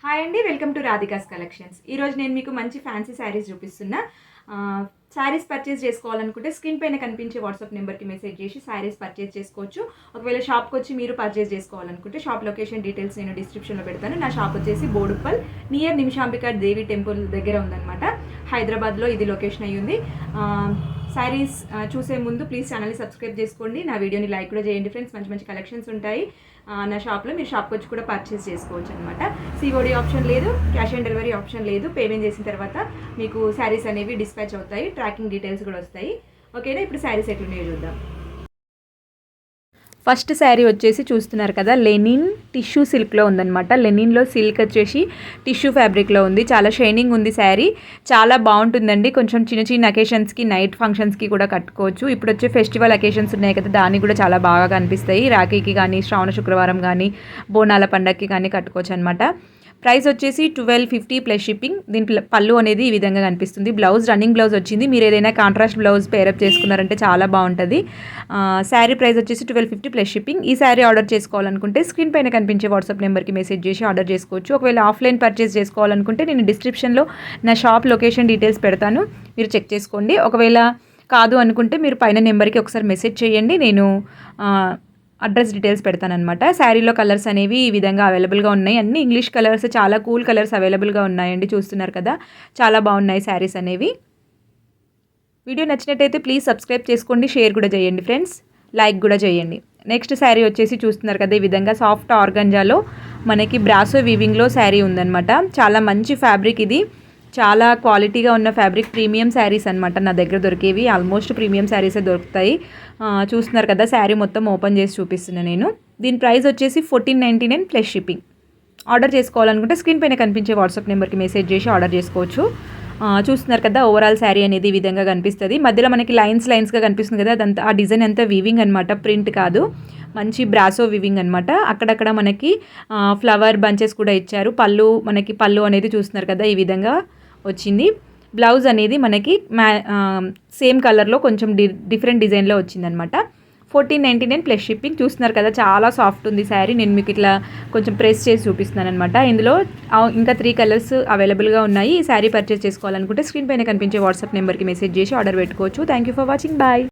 Hi అండి, welcome to Radhika's collections. ఈరోజు నేను మీకు మంచి ఫ్యాన్సీ శారీస్ చూపిస్తున్నా. శారీస్ పర్చేస్ చేసుకోవాలనుకుంటే స్క్రీన్ పైన కనిపించే వాట్సాప్ నెంబర్కి మెసేజ్ చేసి శారీస్ పర్చేస్ చేసుకోవచ్చు. ఒకవేళ షాప్కి వచ్చి మీరు పర్చేస్ చేసుకోవాలనుకుంటే షాప్ లొకేషన్ డీటెయిల్స్ నేను డిస్క్రిప్షన్లో పెడతాను. నా షాప్ వచ్చేసి బోడుప్పల్ నియర్ నిమిషాంబిక దేవి టెంపుల్ దగ్గర ఉందన్నమాట. హైదరాబాద్లో ఇది లొకేషన్ అయ్యింది. శారీస్ చూసే ముందు ప్లీజ్ ఛానల్ని సబ్స్క్రైబ్ చేసుకోండి, నా వీడియోని లైక్ కూడా చేయండి ఫ్రెండ్స్. మంచి మంచి కలెక్షన్స్ ఉంటాయి నా షాప్లో. మీరు షాప్కి వచ్చి కూడా పర్చేస్ చేసుకోవచ్చు అనమాట. సిఓడి ఆప్షన్ లేదు, క్యాష్ ఆన్ డెలివరీ ఆప్షన్ లేదు. పేమెంట్ చేసిన తర్వాత మీకు శారీస్ అనేవి డిస్పాచ్ అవుతాయి, ట్రాకింగ్ డీటెయిల్స్ కూడా వస్తాయి. ఓకేనా, ఇప్పుడు శారీస్ ఎట్లున్నాయో చూద్దాం. ఫస్ట్ శారీ వచ్చేసి చూస్తున్నారు కదా, లెనిన్ టిష్యూ సిల్క్లో ఉందన్నమాట. లెనిన్లో సిల్క్ వచ్చేసి టిష్యూ ఫ్యాబ్రిక్లో ఉంది. చాలా షైనింగ్ ఉంది శారీ, చాలా బాగుంటుందండి. కొంచెం చిన్న చిన్న అకేషన్స్కి, నైట్ ఫంక్షన్స్కి కూడా కట్టుకోవచ్చు. ఇప్పుడు వచ్చే ఫెస్టివల్ అకేషన్స్ ఉన్నాయి కదా, దానికి కూడా చాలా బాగా కనిపిస్తాయి. రాఖీకి కానీ, శ్రావణ శుక్రవారం కానీ, బోనాల పండగకి కానీ కట్టుకోవచ్చు అనమాట. ప్రైస్ వచ్చేసి 1250 ప్లస్ షిప్పింగ్. దీని పళ్ళు అనేది ఈ విధంగా కనిపిస్తుంది. బ్లౌజ్ రన్నింగ్ బ్లౌజ్ వచ్చింది. మీరు ఏదైనా కాంట్రాస్ట్ బ్లౌజ్ పేరప్ చేసుకున్నారంటే చాలా బాగుంటుంది. శారీ ప్రైస్ వచ్చేసి 1250 ప్లస్ షిప్పింగ్. ఈ శారీ ఆర్డర్ చేసుకోవాలనుకుంటే స్క్రీన్ పైన కనిపించే వాట్సాప్ నెంబర్కి మెసేజ్ చేసి ఆర్డర్ చేసుకోవచ్చు. ఒకవేళ ఆఫ్లైన్ పర్చేస్ చేసుకోవాలనుకుంటే నేను డిస్క్రిప్షన్లో నా షాప్ లొకేషన్ డీటెయిల్స్ పెడతాను, మీరు చెక్ చేసుకోండి. ఒకవేళ కాదు అనుకుంటే మీరు పైన నెంబర్కి ఒకసారి మెసేజ్ చేయండి, నేను అడ్రస్ డీటెయిల్స్ పెడతానమాట. శారీలో కలర్స్ అనేవి ఈ విధంగా అవైలబుల్గా ఉన్నాయి. అన్ని ఇంగ్లీష్ కలర్స్, చాలా కూల్ కలర్స్ అవైలబుల్గా ఉన్నాయండి. చూస్తున్నారు కదా, చాలా బాగున్నాయి శారీస్ అనేవి. వీడియో నచ్చినట్టయితే ప్లీజ్ సబ్స్క్రైబ్ చేసుకోండి, షేర్ కూడా చేయండి ఫ్రెండ్స్, లైక్ కూడా చేయండి. నెక్స్ట్ శారీ వచ్చేసి చూస్తున్నారు కదా, ఈ విధంగా సాఫ్ట్ ఆర్గంజాలో మనకి బ్రాసో వీవింగ్లో శారీ ఉందన్నమాట. చాలా మంచి ఫ్యాబ్రిక్ ఇది, చాలా క్వాలిటీగా ఉన్న ఫ్యాబ్రిక్. ప్రీమియం శారీస్ అనమాట నా దగ్గర దొరికేవి. ఆల్మోస్ట్ ప్రీమియం శారీసే దొరుకుతాయి. చూస్తున్నారు కదా, శారీ మొత్తం ఓపెన్ చేసి చూపిస్తున్నాను నేను. దీని ప్రైస్ వచ్చేసి 1499 ప్లస్ షిప్పింగ్. ఆర్డర్ చేసుకోవాలనుకుంటే స్క్రీన్ పైన కనిపించే వాట్సాప్ నెంబర్కి మెసేజ్ చేసి ఆర్డర్ చేసుకోవచ్చు. చూస్తున్నారు కదా, ఓవరాల్ శారీ అనేది ఈ విధంగా కనిపిస్తుంది. మధ్యలో మనకి లైన్స్గా కనిపిస్తుంది కదా, అదంతా ఆ డిజైన్ అంతా వీవింగ్ అనమాట, ప్రింట్ కాదు. మంచి బ్రాసో వివింగ్ అనమాట. అక్కడక్కడ మనకి ఫ్లవర్ బంచెస్ కూడా ఇచ్చారు. పళ్ళు అనేది చూస్తున్నారు కదా, ఈ విధంగా వచ్చింది. బ్లౌజ్ అనేది మనకి సేమ్ కలర్లో కొంచెం డిఫరెంట్ డిజైన్లో వచ్చిందనమాట. 1499 ప్లస్ షిప్పింగ్. చూస్తున్నారు కదా, చాలా సాఫ్ట్ ఉంది శారీ. నేను మీకు ఇట్లా కొంచెం ప్రెస్ చేసి చూపిస్తున్నాను అనమాట. ఇందులో ఇంకా 3 కలర్స్ అవైలబుల్గా ఉన్నాయి. ఈ శారీ పర్చేస్ చేసుకోవాలనుకుంటే స్క్రీన్ పైన కనిపించే వాట్సాప్ నెంబర్కి మెసేజ్ చేసి ఆర్డర్ పెట్టుకోవచ్చు. Thank you for watching, bye.